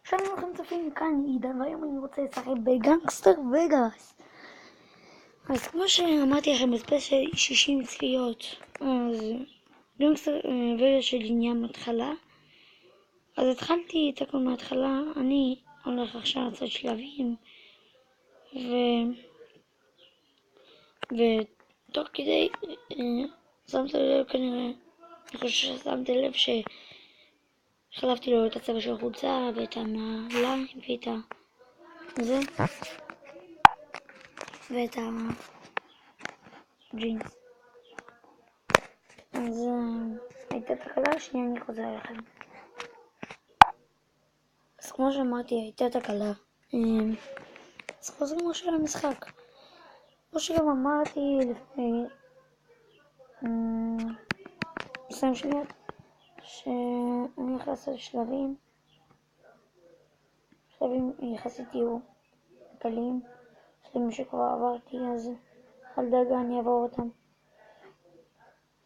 שלום לכם צופים, כאן עידן, והיום אני רוצה לשחק בגנגסטר וגאס. אז כמו שאמרתי לכם בספיישל 60 צפיות, אז גנגסטר וגאס שלי נהיה מההתחלה. אז התחלתי את הכל מההתחלה, אני הולך עכשיו לעשות שלבים, ותוך כדי שמתי לב כנראה, אני חושב ששמתי לב החלפתי לו את הצבע של החולצה ואת הנעליים ואת זה ואת הג'ינס. אז הייתה תקלה, שנייה אני חוזר לכם. אז כמו שאמרתי, הייתה תקלה. אז חוזרים ראש של המשחק. כמו שגם אמרתי לפני 20 שניות, שאני הולך לעשות שלבים יחסית יהיו קלים, שלבים שכבר עברתי, אז אל דאגה אני אעבור אותם.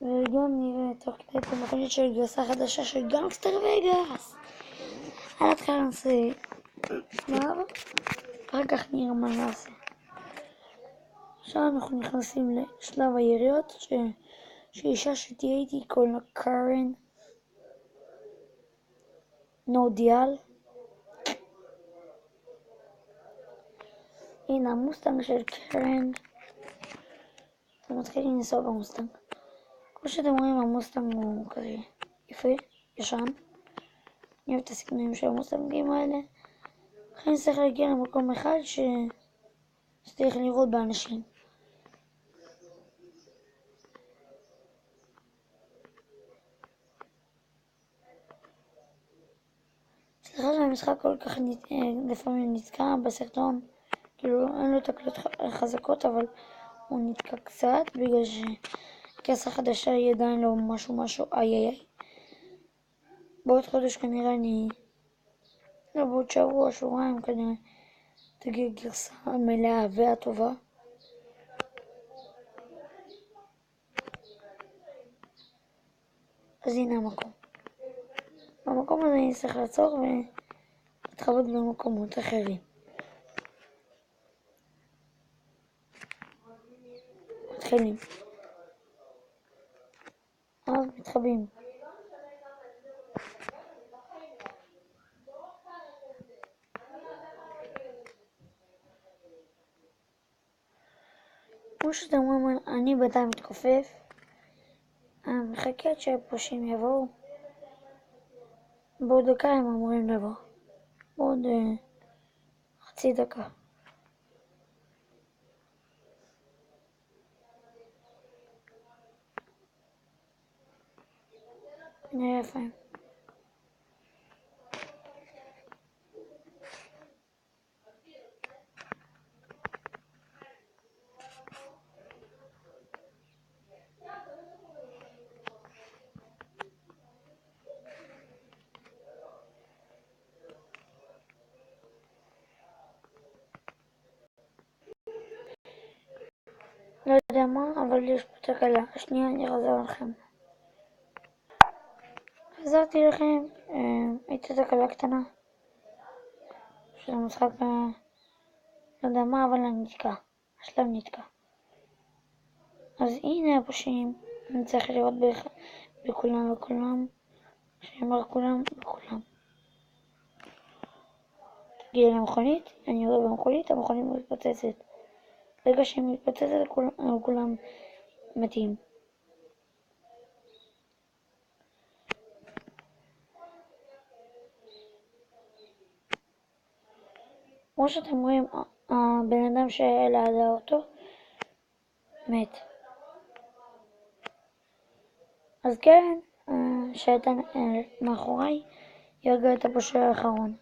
וגם נראה תוך כדי את המכונית של גרסה חדשה של גנגסטר וגאס. על התחלה נעשה שלב, אחר כך נראה מה נעשה. עכשיו אנחנו נכנסים לשלב היריות, שאישה שתהיה איתי קוראים לה קארן נודיאל. הנה המוסטנג של קארן. אתם מתחילים לנסוע במוסטנג. כמו שאתם רואים, המוסטנג הוא כזה יפה, ישן. אני אוהב את הסגנונים של המוסטנגים האלה. לכן צריך להגיע למקום אחד שצריך לראות באנשים. סליחה שהמשחק כל כך לפעמים נתקע בסרטון, כאילו אין לו תקלות חזקות, אבל הוא נתקע קצת בגלל שגרסה חדשה היא עדיין לא משהו איי. בעוד חודש כנראה לא בעוד שבועיים כנראה תגיע גרסה מלאה והטובה. אז הנה המקום. במקום הזה אני צריך לעצור ולהתחבט במקומות אחרים. מתחילים. אז מתחבאים. כמו שאתם רואים, אני בינתיים מתכופף. מחכה עד שהפושעים יבואו. בעוד דקה הם אמורים לבוא. בעוד חצי דקה. נראה איפה הם. לא יודע מה, אבל יש פה תקלה. שנייה אני חוזר לכם. חזרתי לכם, הייתה תקלה קטנה. של המשחק, לא יודע מה, אבל אני נתקע. השלב נתקע. אז הנה הפושעים. אני צריך לראות בכולם. שאמר כולם בכולם. תגיע למכונית, אני יורד במכונית, המכונית מתפוצצת. ברגע שהיא מתפוצצת, כולם מתים. כמו שאתם רואים, הבן אדם שליד האוטו מת. אז כן, שהייתה מאחוריי, היא הרגה את הפושע האחרון.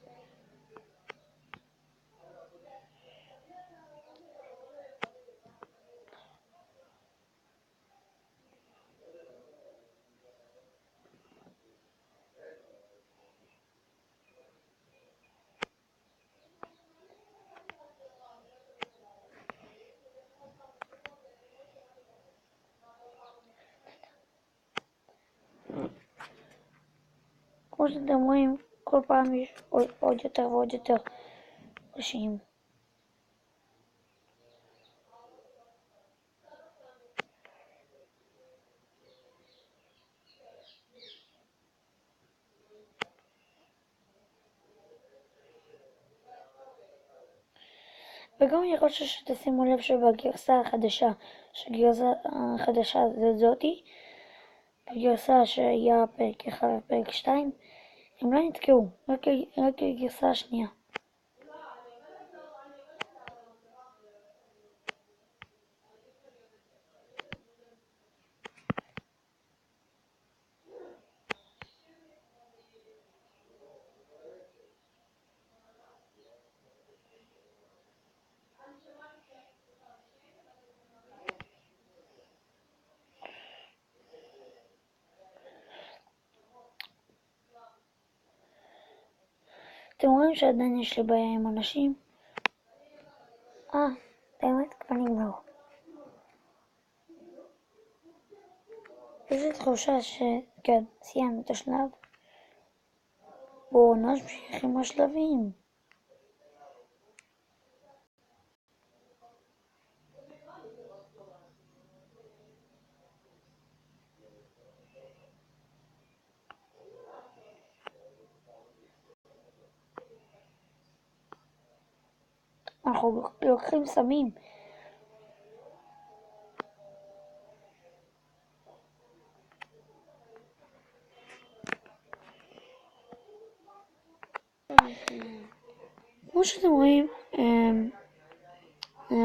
כמו שאתם רואים, כל פעם יש עוד יותר ועוד יותר ראשים. וגם אני רוצה שתשימו לב שבגרסה החדשה, שגרסה החדשה זאתי, בגרסה שהיה פרק 1 ופרק 2, הם לא נתקעו, רק הגרסה השנייה. אתם רואים שעדיין יש לי בעיה עם אנשים? באמת כבר נגמר. יש לי תחושה שכן, סיימנו את השלב. בואו נמשיך עם השלבים. אנחנו לוקחים סמים. כמו שאתם רואים,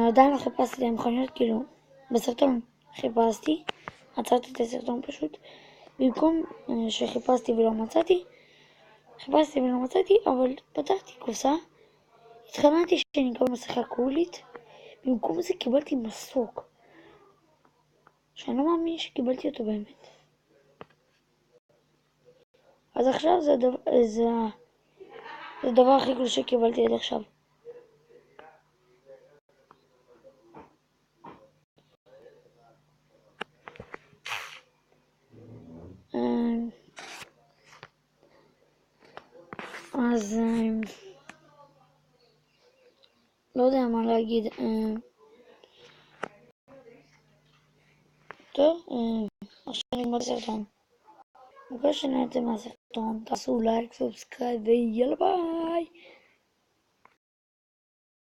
עדיין לא חיפשתי את המכוניות, כאילו, בסרטון חיפשתי, עצרתי את הסרטון פשוט, במקום שחיפשתי ולא מצאתי, אבל פתחתי קופסה, התחננתי שאני אקבל מסכה קולית, במקום זה קיבלתי מסוק, שאני לא מאמין שקיבלתי אותו באמת. אז עכשיו זה הדבר הכי קול שקיבלתי עד עכשיו. אז לא יודע מה להגיד. טוב, עכשיו נגמר הסרטון. מקווה שנהנתם מהסרטון, תעשו לייק, סאבסקרייב ויאללה ביי.